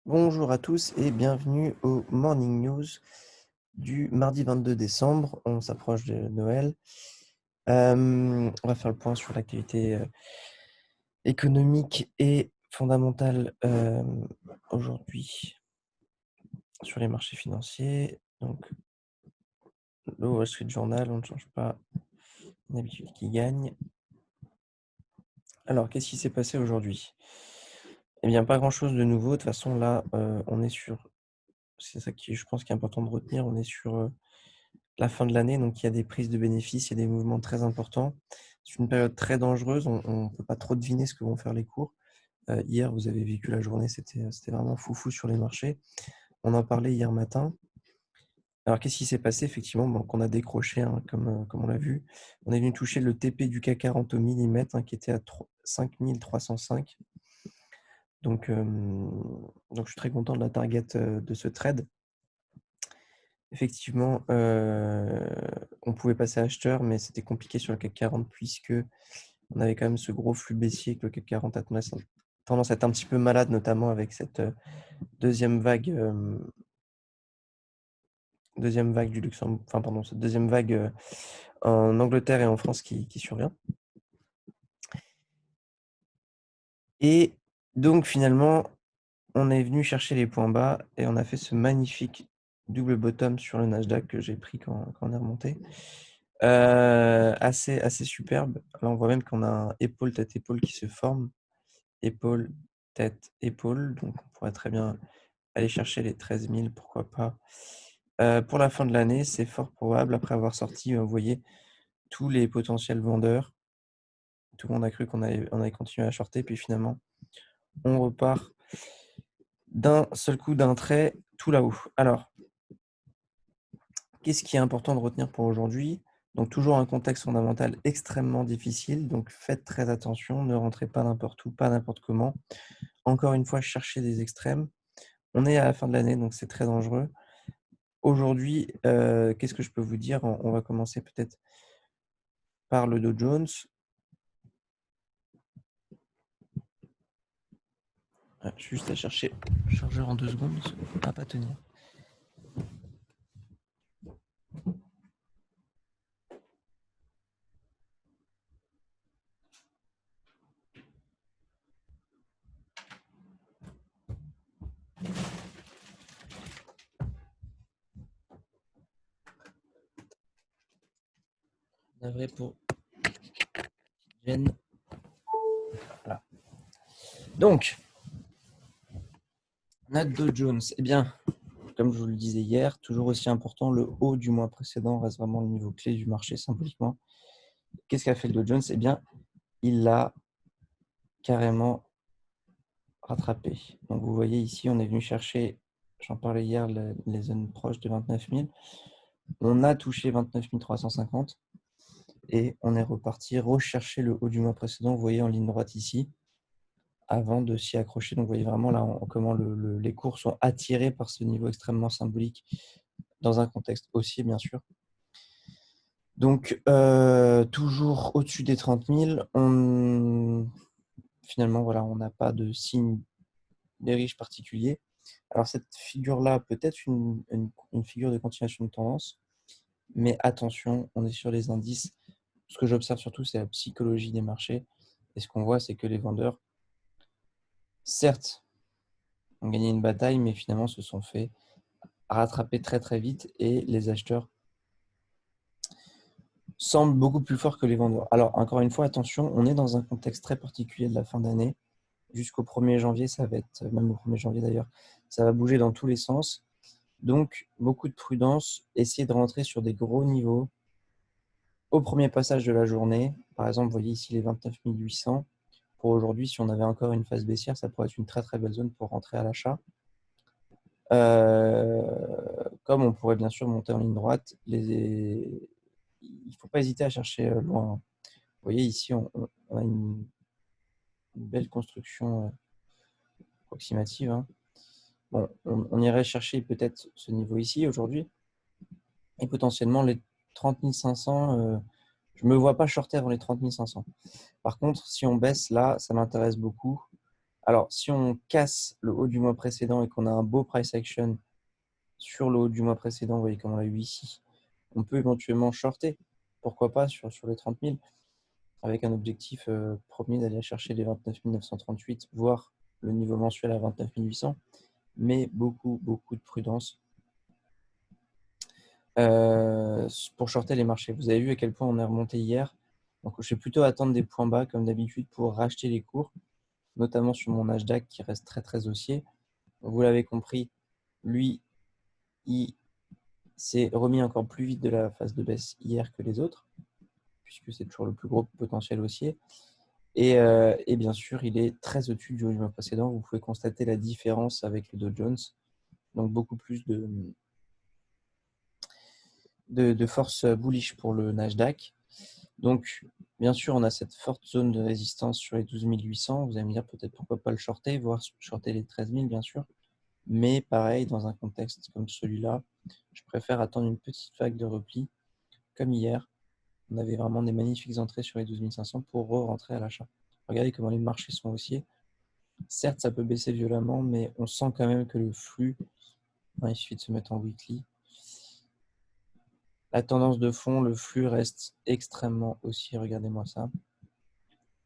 Bonjour à tous et bienvenue au Morning News du mardi 22 décembre. On s'approche de Noël. On va faire le point sur l'activité économique et fondamentale aujourd'hui sur les marchés financiers. Donc, le Wall Street Journal, on ne change pas, une habitude qui gagne. Alors, qu'est-ce qui s'est passé aujourd'hui? Eh bien, pas grand-chose de nouveau. De toute façon, là, on est sur, c'est ça qui, je pense, qui est important de retenir. On est sur la fin de l'année, donc il y a des prises de bénéfices, il y a des mouvements très importants. C'est une période très dangereuse, on ne peut pas trop deviner ce que vont faire les cours. Hier, vous avez vécu la journée, c'était vraiment foufou sur les marchés. On en parlait hier matin. Alors, qu'est-ce qui s'est passé? Effectivement, donc on a décroché, hein, comme on l'a vu. On est venu toucher le TP du CAC 40 au millimètre, hein, qui était à 5305. Donc, je suis très content de la target de ce trade. Effectivement, on pouvait passer acheteur, mais c'était compliqué sur le CAC 40 puisque on avait quand même ce gros flux baissier que le CAC 40 a tendance à être un petit peu malade, notamment avec cette deuxième vague du Luxembourg, enfin pardon, cette deuxième vague en Angleterre et en France qui survient. Et donc finalement, on est venu chercher les points bas et on a fait ce magnifique double bottom sur le Nasdaq que j'ai pris quand on est remonté. Assez superbe. Là, on voit même qu'on a un épaule, tête, épaule qui se forme. Épaule, tête, épaule. Donc, on pourrait très bien aller chercher les 13 000, pourquoi pas. Pour la fin de l'année, c'est fort probable, après avoir sorti, vous voyez, tous les potentiels vendeurs. Tout le monde a cru qu'on allait continuer à shorter, puis finalement, on repart d'un seul coup, d'un trait, tout là-haut. Alors, qu'est-ce qui est important de retenir pour aujourd'hui? Donc, toujours un contexte fondamental extrêmement difficile. Donc, faites très attention, ne rentrez pas n'importe où, pas n'importe comment. Encore une fois, cherchez des extrêmes. On est à la fin de l'année, donc c'est très dangereux. Aujourd'hui, qu'est-ce que je peux vous dire? On va commencer peut-être par le Dow Jones. Je suis juste à chercher le chargeur en 2 secondes, ça ne va pas tenir. Navré pour Jen. Voilà. Donc, notre Dow Jones, eh bien, comme je vous le disais hier, toujours aussi important, le haut du mois précédent reste vraiment le niveau clé du marché symboliquement. Qu'est-ce qu'a fait le Dow Jones? Eh bien, il l'a carrément rattrapé. Donc, vous voyez ici, on est venu chercher, j'en parlais hier, les zones proches de 29 000. On a touché 29 350 et on est reparti rechercher le haut du mois précédent, vous voyez en ligne droite ici, avant de s'y accrocher. Donc, vous voyez vraiment là comment les cours sont attirés par ce niveau extrêmement symbolique dans un contexte haussier, bien sûr. Donc, toujours au-dessus des 30 000, finalement, voilà, on n'a pas de signe bearish particulier. Alors, cette figure-là peut être une figure de continuation de tendance, mais attention, on est sur les indices. Ce que j'observe surtout, c'est la psychologie des marchés. Et ce qu'on voit, c'est que les vendeurs, certes, ont gagné une bataille, mais finalement se sont fait rattraper très très vite et les acheteurs semblent beaucoup plus forts que les vendeurs. Alors, encore une fois, attention, on est dans un contexte très particulier de la fin d'année. Jusqu'au 1er janvier, ça va être, même au 1er janvier d'ailleurs, ça va bouger dans tous les sens. Donc, beaucoup de prudence, essayez de rentrer sur des gros niveaux au premier passage de la journée. Par exemple, vous voyez ici les 29 800. Pour aujourd'hui, si on avait encore une phase baissière, ça pourrait être une très très belle zone pour rentrer à l'achat. Comme on pourrait bien sûr monter en ligne droite, il ne faut pas hésiter à chercher loin. Vous voyez ici, on a une belle construction approximative. Hein. Bon, on irait chercher peut-être ce niveau ici aujourd'hui et potentiellement les 30 500. Je ne me vois pas shorter avant les 30 500. Par contre, si on baisse là, ça m'intéresse beaucoup Alors, si on casse le haut du mois précédent et qu'on a un beau price action sur le haut du mois précédent, vous voyez comme on l'a eu ici, on peut éventuellement shorter. Pourquoi pas sur les 30 000, avec un objectif premier d'aller chercher les 29 938, voire le niveau mensuel à 29 800, mais beaucoup de prudence pour shorter les marchés. Vous avez vu à quel point on est remonté hier. Donc, je vais plutôt attendre des points bas, comme d'habitude, pour racheter les cours, notamment sur mon Nasdaq qui reste très haussier. Vous l'avez compris, lui, il s'est remis encore plus vite de la phase de baisse hier que les autres, puisque c'est toujours le plus gros potentiel haussier. Et bien sûr, il est très au-dessus du haut du mois précédent. Vous pouvez constater la différence avec le Dow Jones. Donc, beaucoup plus de force bullish pour le Nasdaq. Donc, bien sûr, on a cette forte zone de résistance sur les 12 800. Vous allez me dire peut-être pourquoi pas le shorter, voire shorter les 13 000, bien sûr. Mais pareil, dans un contexte comme celui-là, je préfère attendre une petite vague de repli, comme hier. On avait vraiment des magnifiques entrées sur les 12 500 pour re-rentrer à l'achat. Regardez comment les marchés sont haussiers. Certes, ça peut baisser violemment, mais on sent quand même que le flux, il suffit de se mettre en weekly. La tendance de fond, le flux reste extrêmement haussier. Regardez-moi ça.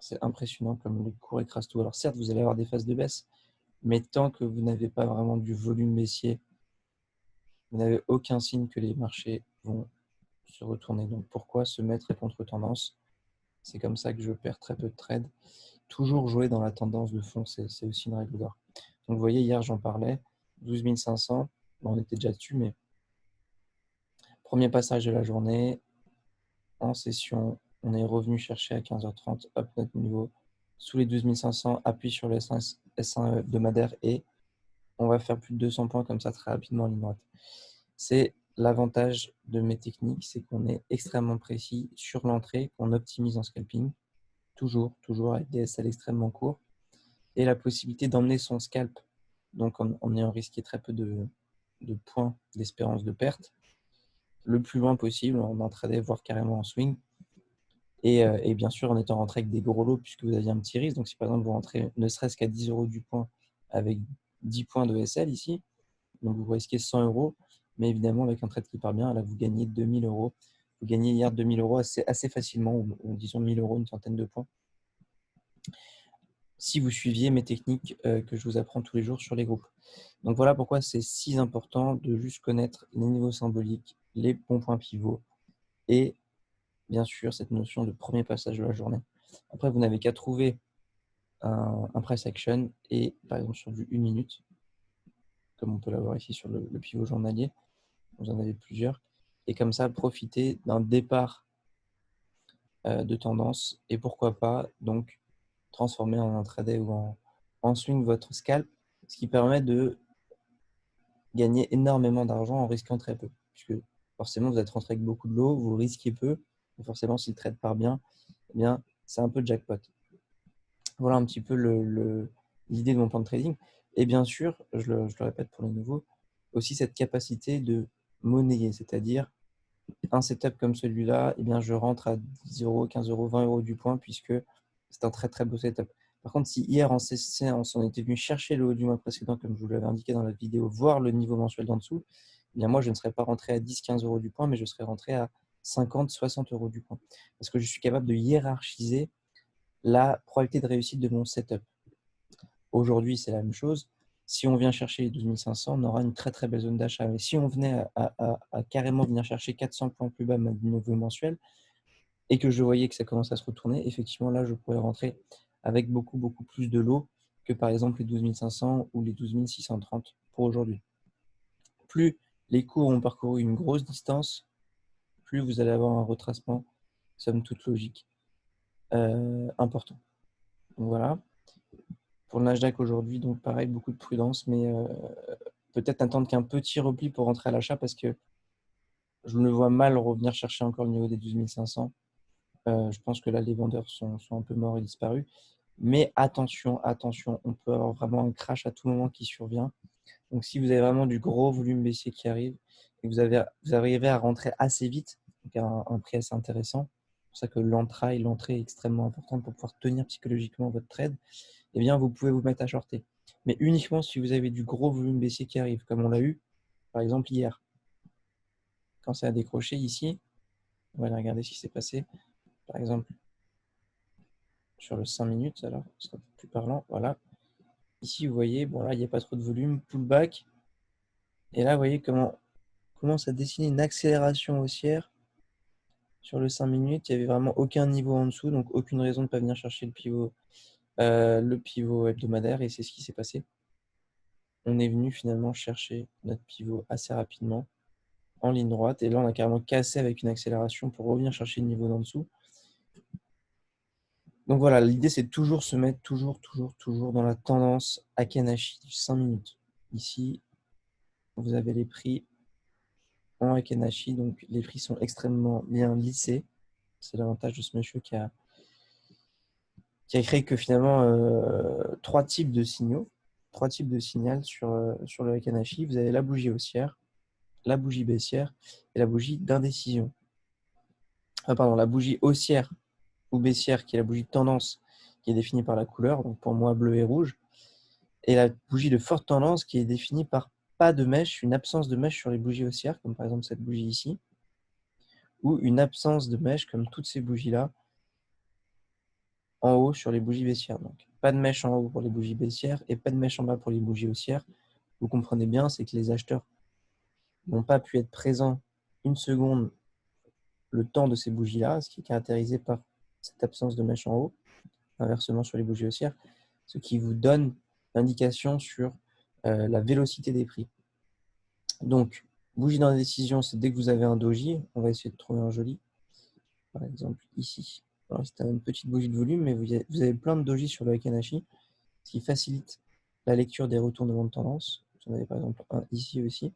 C'est impressionnant comme le cours écrase tout. Alors certes, vous allez avoir des phases de baisse, mais tant que vous n'avez pas vraiment du volume baissier, vous n'avez aucun signe que les marchés vont se retourner. Donc pourquoi se mettre contre tendance? C'est comme ça que je perds très peu de trades. Toujours jouer dans la tendance de fond, c'est aussi une règle d'or. Donc vous voyez, hier j'en parlais, 12 500, bon, on était déjà dessus, mais premier passage de la journée, en session, on est revenu chercher à 15h30, hop, notre niveau, sous les 12 500, appuie sur le S1 hebdomadaire et on va faire plus de 200 points comme ça très rapidement en ligne droite. C'est l'avantage de mes techniques, c'est qu'on est extrêmement précis sur l'entrée, qu'on optimise en scalping, toujours avec des SL extrêmement courts, et la possibilité d'emmener son scalp, donc en ayant risqué très peu de points d'espérance de perte, le plus loin possible en intraday, voire carrément en swing. Et bien sûr, en étant rentré avec des gros lots, puisque vous aviez un petit risque. Donc, si par exemple, vous rentrez ne serait-ce qu'à 10 euros du point avec 10 points de SL ici, donc vous risquez 100 euros. Mais évidemment, avec un trade qui part bien, là, vous gagnez 2000 euros. Vous gagnez hier 2000 euros assez facilement, ou disons 1000 euros, une centaine de points. Si vous suiviez mes techniques que je vous apprends tous les jours sur les groupes. Donc voilà pourquoi c'est si important de juste connaître les niveaux symboliques, les bons points pivots et bien sûr cette notion de premier passage de la journée. Après, vous n'avez qu'à trouver un price action et par exemple sur du 1 minute, comme on peut l'avoir ici sur le pivot journalier, vous en avez plusieurs, et comme ça profiter d'un départ de tendance et pourquoi pas donc transformer en intraday ou en swing votre scalp, ce qui permet de gagner énormément d'argent en risquant très peu, puisque forcément vous êtes rentré avec beaucoup de lots, vous risquez peu, et forcément si le trade part bien, eh bien c'est un peu jackpot. Voilà un petit peu l'idée de mon plan de trading. Et bien sûr, je le répète pour les nouveaux, aussi cette capacité de monnayer, c'est-à-dire un setup comme celui-là, eh bien je rentre à 10 euros, 15 euros, 20 euros du point, puisque c'est un très beau setup. Par contre, si hier en séance, on était venu chercher le haut du mois précédent, comme je vous l'avais indiqué dans la vidéo, voir le niveau mensuel d'en dessous, eh bien moi je ne serais pas rentré à 10, 15 euros du point, mais je serais rentré à 50, 60 euros du point. Parce que je suis capable de hiérarchiser la probabilité de réussite de mon setup. Aujourd'hui, c'est la même chose. Si on vient chercher les 12 500, on aura une très belle zone d'achat. Mais si on venait à carrément venir chercher 400 points plus bas de niveau mensuel et que je voyais que ça commence à se retourner, effectivement, là, je pourrais rentrer avec beaucoup plus de lots que par exemple les 12 500 ou les 12 630 pour aujourd'hui. Plus les cours ont parcouru une grosse distance, plus vous allez avoir un retracement, somme toute logique, important. Donc voilà. Pour le Nasdaq aujourd'hui, donc pareil, beaucoup de prudence, mais peut-être attendre qu'un petit repli pour rentrer à l'achat parce que je me vois mal revenir chercher encore le niveau des 12 500. Je pense que là, les vendeurs sont un peu morts et disparus. Mais attention, on peut avoir vraiment un crash à tout moment qui survient. Donc si vous avez vraiment du gros volume baissier qui arrive et que vous arrivez à rentrer assez vite, donc à un prix assez intéressant, c'est pour ça que l'entrée est extrêmement importante pour pouvoir tenir psychologiquement votre trade. eh bien, vous pouvez vous mettre à shorter. Mais uniquement si vous avez du gros volume baissier qui arrive, comme on l'a eu, par exemple, hier. Quand ça a décroché ici, on va aller regarder ce qui s'est passé. Par exemple, sur le 5 minutes, alors, ce sera plus parlant. Voilà. Ici, vous voyez, bon là, il n'y a pas trop de volume, pullback. Et là, vous voyez comment commence à dessiner une accélération haussière sur le 5 minutes. Il n'y avait vraiment aucun niveau en dessous, donc aucune raison de ne pas venir chercher le pivot hebdomadaire, et c'est ce qui s'est passé. On est venu finalement chercher notre pivot assez rapidement en ligne droite, et là, on a carrément cassé avec une accélération pour revenir chercher le niveau d'en dessous. Donc voilà, l'idée, c'est de toujours se mettre toujours dans la tendance Akenashi du 5 minutes. Ici, vous avez les prix en Akenashi, donc les prix sont extrêmement bien lissés. C'est l'avantage de ce monsieur qui a créé que finalement trois types de signaux sur le Akenashi. Vous avez la bougie haussière, la bougie baissière et la bougie d'indécision. Pardon, la bougie haussière ou baissière, qui est la bougie de tendance, qui est définie par la couleur, donc pour moi bleu et rouge, et la bougie de forte tendance, qui est définie par pas de mèche, une absence de mèche sur les bougies haussières, comme par exemple cette bougie ici, ou une absence de mèche, comme toutes ces bougies-là, en haut sur les bougies baissières. Donc, pas de mèche en haut pour les bougies baissières et pas de mèche en bas pour les bougies haussières. Vous comprenez bien, c'est que les acheteurs n'ont pas pu être présents une seconde le temps de ces bougies-là, ce qui est caractérisé par cette absence de mèche en haut, inversement sur les bougies haussières, ce qui vous donne l'indication sur la vélocité des prix. Donc, bougie d'indécision, c'est dès que vous avez un doji. On va essayer de trouver un joli. Par exemple, ici. C'est une petite bougie de volume, mais vous avez plein de doji sur le Akenashi, ce qui facilite la lecture des retournements de tendance. J'en avais par exemple un ici aussi.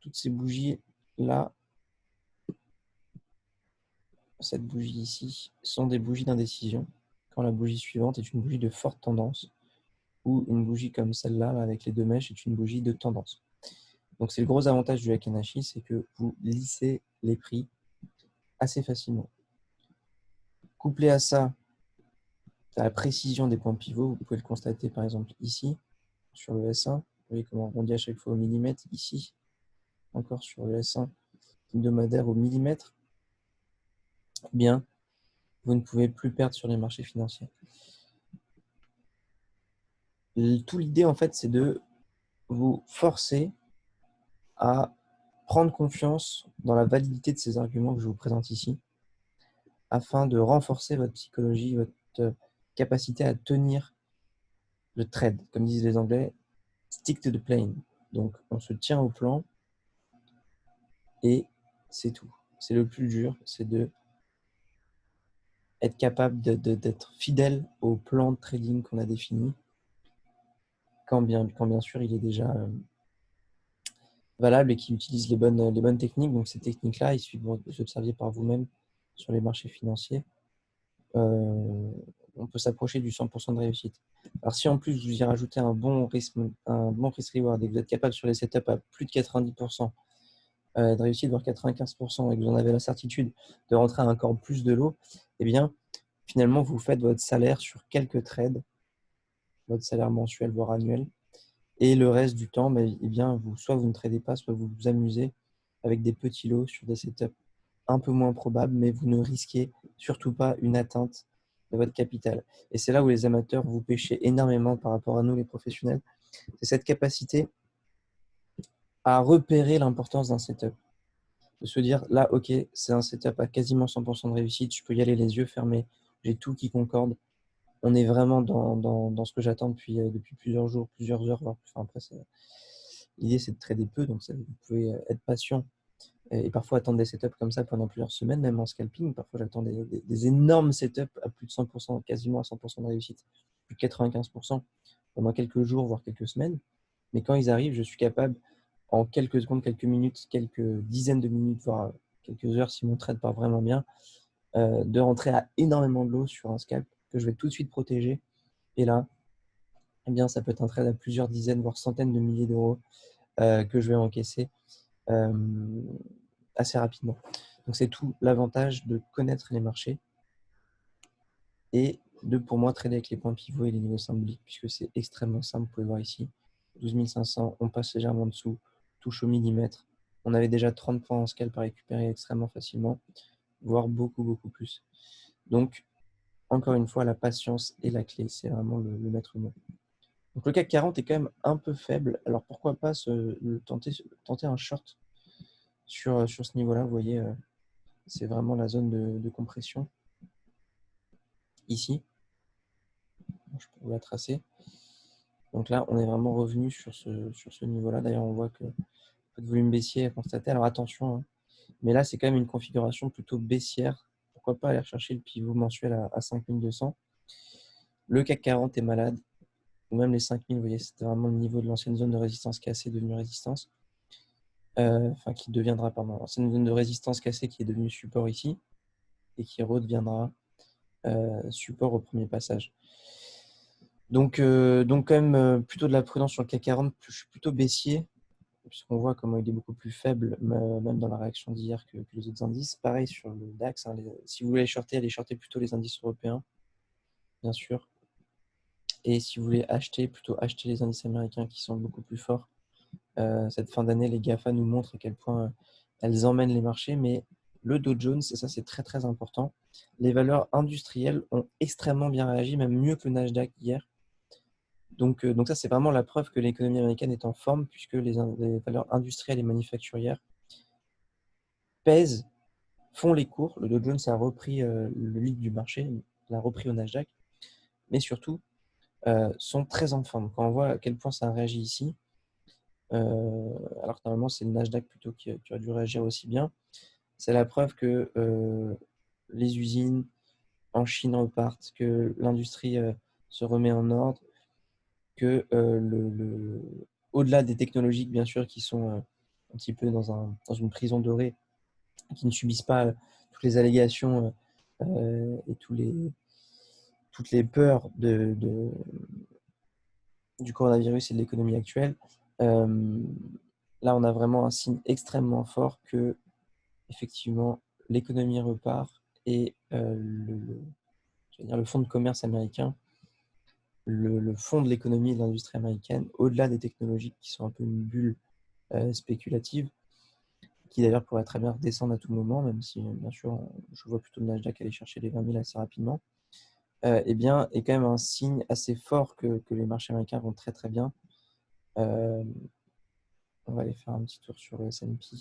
Toutes ces bougies-là, cette bougie ici, sont des bougies d'indécision. Quand la bougie suivante est une bougie de forte tendance, ou une bougie comme celle-là, là, avec les deux mèches, est une bougie de tendance. Donc c'est le gros avantage du Akenashi, c'est que vous lissez les prix assez facilement. Couplé à ça, à la précision des points pivots, vous pouvez le constater par exemple ici, sur le S1. Vous voyez comment on rebondit à chaque fois au millimètre. Ici, encore sur le S1, hebdomadaire au millimètre. Bien, vous ne pouvez plus perdre sur les marchés financiers. Tout l'idée, en fait, c'est de vous forcer à prendre confiance dans la validité de ces arguments que je vous présente ici, afin de renforcer votre psychologie, votre capacité à tenir le trade. Comme disent les Anglais, stick to the plane. Donc, on se tient au plan et c'est tout. C'est le plus dur, c'est de être capable d'être fidèle au plan de trading qu'on a défini, quand bien sûr il est déjà valable et qu'il utilise les bonnes techniques. Donc ces techniques-là, il suffit de les observer par vous-même sur les marchés financiers. On peut s'approcher du 100% de réussite. Alors si en plus vous y rajoutez un bon risk-reward et que vous êtes capable sur les setups à plus de 90% de réussite, voire 95%, et que vous en avez la certitude de rentrer à encore plus de lot, eh bien, finalement, vous faites votre salaire sur quelques trades, votre salaire mensuel, voire annuel, et le reste du temps, eh bien, soit vous ne tradez pas, soit vous vous amusez avec des petits lots sur des setups un peu moins probables, mais vous ne risquez surtout pas une atteinte de votre capital. Et c'est là où les amateurs vous pêchez énormément par rapport à nous, les professionnels. C'est cette capacité à repérer l'importance d'un setup. De se dire, là, ok, c'est un setup à quasiment 100% de réussite, je peux y aller les yeux fermés, j'ai tout qui concorde. On est vraiment dans ce que j'attends depuis plusieurs jours, plusieurs heures. Enfin, après, l'idée, c'est de trader peu, donc vous pouvez être patient et parfois attendre des setups comme ça pendant plusieurs semaines, même en scalping. Parfois, j'attends des énormes setups à plus de 100%, quasiment à 100% de réussite, plus de 95% pendant quelques jours, voire quelques semaines. Mais quand ils arrivent, je suis capable, en quelques secondes, quelques minutes, quelques dizaines de minutes, voire quelques heures, si mon trade part vraiment bien, de rentrer à énormément de lots sur un scalp que je vais tout de suite protéger. Et là, eh bien, ça peut être un trade à plusieurs dizaines, voire centaines de milliers d'euros que je vais encaisser assez rapidement. Donc, c'est tout l'avantage de connaître les marchés et de, pour moi, trader avec les points pivots et les niveaux symboliques, puisque c'est extrêmement simple. Vous pouvez voir ici, 12 500, on passe légèrement en dessous, touche au millimètre. On avait déjà 30 points en scalp à récupérer extrêmement facilement, voire beaucoup, beaucoup plus. Donc, encore une fois, la patience est la clé, c'est vraiment le maître mot. Donc le CAC 40 est quand même un peu faible, alors pourquoi pas tenter un short sur ce niveau-là. Vous voyez, c'est vraiment la zone de compression ici. Je peux vous la tracer. Donc là, on est vraiment revenu sur ce niveau-là. D'ailleurs, on voit que peu de volume baissier à constater. Alors attention, hein. Mais là, c'est quand même une configuration plutôt baissière. Pourquoi pas aller chercher le pivot mensuel à 5200. Le CAC 40 est malade, ou même les 5000, vous voyez, c'était vraiment le niveau de l'ancienne zone de résistance cassée devenue résistance. Enfin, qui deviendra, pardon, l'ancienne zone de résistance cassée qui est devenue support ici, et qui redeviendra support au premier passage. Donc quand même, plutôt de la prudence sur le CAC 40, je suis plutôt baissier, puisqu'on voit comment il est beaucoup plus faible, même dans la réaction d'hier que les autres indices. Pareil sur le DAX, hein, si vous voulez shorter, allez shorter plutôt les indices européens, bien sûr. Et si vous voulez acheter, plutôt acheter les indices américains qui sont beaucoup plus forts. Cette fin d'année, les GAFA nous montrent à quel point elles emmènent les marchés, mais le Dow Jones, et ça c'est très très important, les valeurs industrielles ont extrêmement bien réagi, même mieux que le Nasdaq hier. Donc ça, c'est vraiment la preuve que l'économie américaine est en forme, puisque les valeurs industrielles et manufacturières pèsent, font les cours. Le Dow Jones a repris le lead du marché, l'a repris au Nasdaq, mais surtout sont très en forme. Quand on voit à quel point ça a réagi ici, alors que normalement c'est le Nasdaq plutôt qui aurait dû réagir aussi bien, c'est la preuve que les usines en Chine repartent, que l'industrie se remet en ordre, que au-delà des technologiques, bien sûr, qui sont un petit peu dans une prison dorée, qui ne subissent pas toutes les allégations et toutes les peurs du coronavirus et de l'économie actuelle, là, on a vraiment un signe extrêmement fort que, effectivement, l'économie repart et le fonds de commerce américain, le fond de l'économie et de l'industrie américaine, au-delà des technologies qui sont un peu une bulle spéculative, qui d'ailleurs pourrait très bien redescendre à tout moment, même si, bien sûr, je vois plutôt le Nasdaq aller chercher les 20 000 assez rapidement, eh bien, est quand même un signe assez fort que les marchés américains vont très très bien. On va aller faire un petit tour sur le S&P.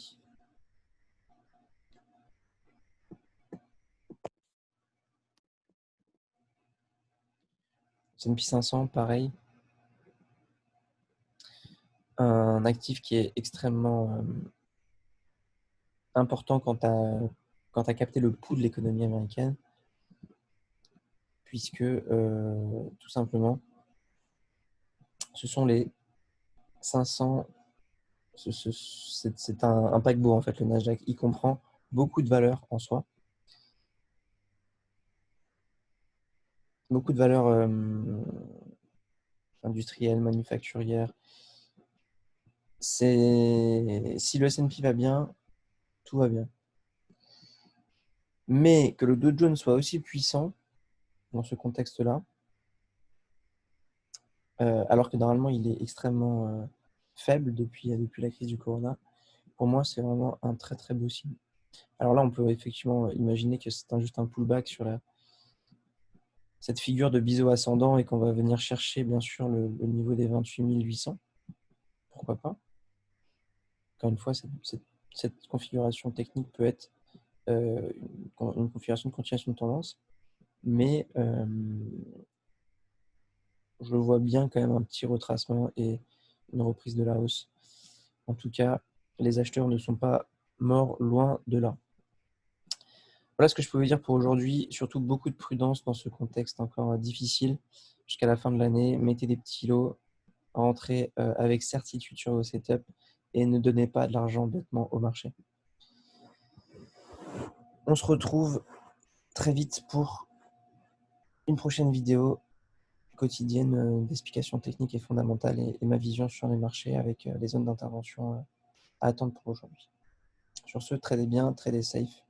S&P 500, pareil. Un actif qui est extrêmement important quand tu as capté le pouls de l'économie américaine, puisque tout simplement, ce sont les 500, c'est un paquebot en fait, le Nasdaq. Il comprend beaucoup de valeurs en soi, beaucoup de valeurs industrielles, manufacturières. Si le S&P va bien, tout va bien. Mais que le Dow Jones soit aussi puissant dans ce contexte-là, alors que normalement il est extrêmement faible depuis la crise du corona, pour moi c'est vraiment un très très beau signe. Alors là, on peut effectivement imaginer que c'est juste un pullback sur cette figure de biseau ascendant et qu'on va venir chercher bien sûr le niveau des 28 800. Pourquoi pas? Encore une fois, cette configuration technique peut être une configuration de continuation de tendance, mais je vois bien quand même un petit retracement et une reprise de la hausse. En tout cas, les acheteurs ne sont pas morts, loin de là. Voilà ce que je peux vous dire pour aujourd'hui. Surtout beaucoup de prudence dans ce contexte encore difficile jusqu'à la fin de l'année. Mettez des petits lots, rentrez avec certitude sur vos setups et ne donnez pas de l'argent bêtement au marché. On se retrouve très vite pour une prochaine vidéo quotidienne d'explications techniques et fondamentales et ma vision sur les marchés avec les zones d'intervention à attendre pour aujourd'hui. Sur ce, tradez bien, tradez safe.